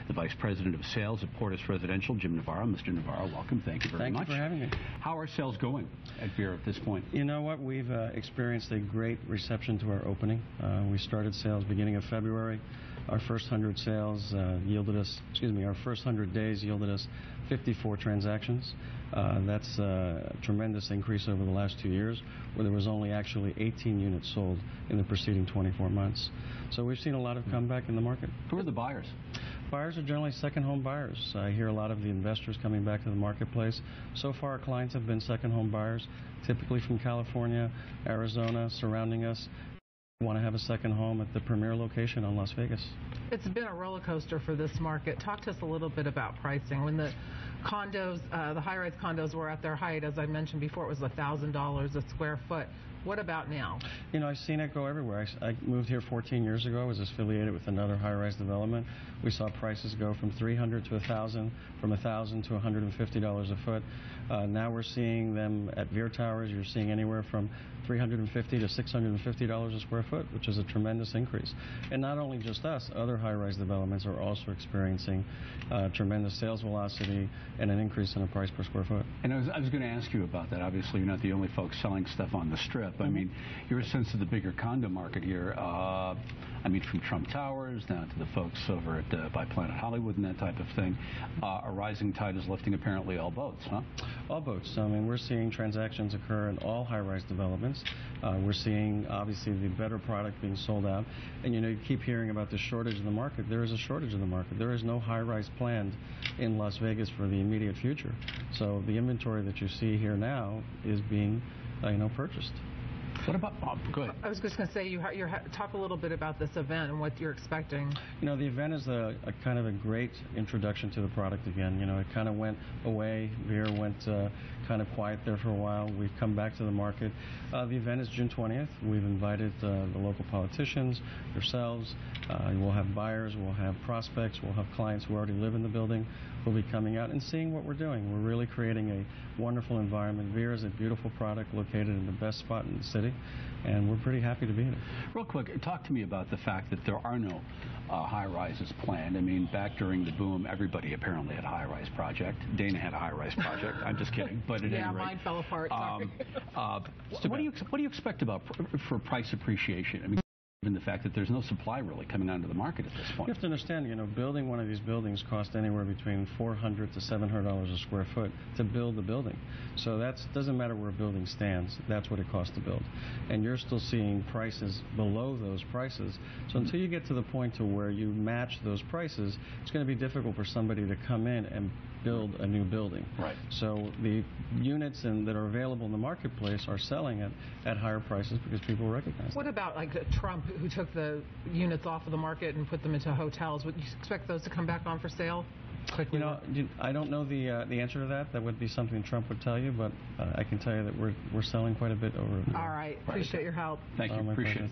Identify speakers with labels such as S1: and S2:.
S1: the Vice President of Sales at Portis Residential, Jim Navarro. Mr. Navarro, welcome. Thank you very much.
S2: Thank you for having me.
S1: How are sales going at Veer at this point?
S2: You know what? We've experienced a great reception to our opening. We started sales beginning of February. Our first 100 sales our first 100 days yielded us 54 transactions. That's a tremendous increase over the last 2 years, where there was only actually 18 units sold in the preceding 24 months. So we've seen a lot of comeback in the market.
S1: Who are the buyers?
S2: Buyers are generally second home buyers. I hear a lot of the investors coming back to the marketplace. So far, our clients have been second home buyers, typically from California, Arizona, surrounding us. Want to have a second home at the premier location on Las Vegas.
S3: It's been a roller coaster for this market. Talk to us a little bit about pricing. When the condos, the high-rise condos were at their height, as I mentioned before, it was $1,000 a square foot. What about now? You know,
S2: I've seen it go everywhere. I moved here 14 years ago. I was affiliated with another high-rise development. We saw prices go from $300 to $1,000, from $1,000 to $150 a foot. Now we're seeing them at Veer Towers. You're seeing anywhere from $350 to $650 a square foot, which is a tremendous increase. And not only just us, other high-rise developments are also experiencing tremendous sales velocity and an increase in the price per square foot.
S1: And I was going to ask you about that. Obviously, you're not the only folks selling stuff on the Strip. I mean, your sense of the bigger condo market here, I mean, from Trump Towers down to the folks over at by Planet Hollywood and that type of thing, a rising tide is lifting apparently all boats, huh?
S2: All boats. I mean, we're seeing transactions occur in all high-rise developments. We're seeing, obviously, the better product being sold out. And, you know, you keep hearing about the shortage in the market. There is a shortage in the market. There is no high-rise planned in Las Vegas for the immediate future. So the inventory that you see here now is being, purchased.
S1: What about, go ahead.
S3: I was just going to say, talk a little bit about this event and what you're expecting.
S2: You know, the event is a kind of a great introduction to the product again. You know, it kind of went away. Veer went kind of quiet there for a while. We've come back to the market. The event is June 20th. We've invited the local politicians, yourselves. We'll have buyers. We'll have prospects. We'll have clients who already live in the building who will be coming out and seeing what we're doing. We're really creating a wonderful environment. Veer is a beautiful product located in the best spot in the city, and we're pretty happy to be in it.
S1: Real quick, talk to me about the fact that there are no high-rises planned. I mean, back during the boom, everybody apparently had a high-rise project. Dana had a high-rise project. I'm just kidding. But at any rate,
S3: mine fell apart. Sorry.
S1: What do you expect about for price appreciation? I mean, given the fact that there's no supply really coming onto the market at this point.
S2: You have to understand, building one of these buildings costs anywhere between $400 to $700 a square foot to build the building. So that doesn't matter where a building stands. That's what it costs to build. And you're still seeing prices below those prices. So until you get to the point to where you match those prices, it's going to be difficult for somebody to come in and build a new building.
S1: Right.
S2: So the units that are available in the marketplace are selling at higher prices because people recognize
S3: What about like Trump, who took the units off of the market and put them into hotels? Would you expect those to come back on for sale quickly?
S2: I don't know the answer to that. That would be something Trump would tell you, but I can tell you that we're selling quite a bit over.
S3: All right. Appreciate your help.
S1: Thank you. Appreciate it.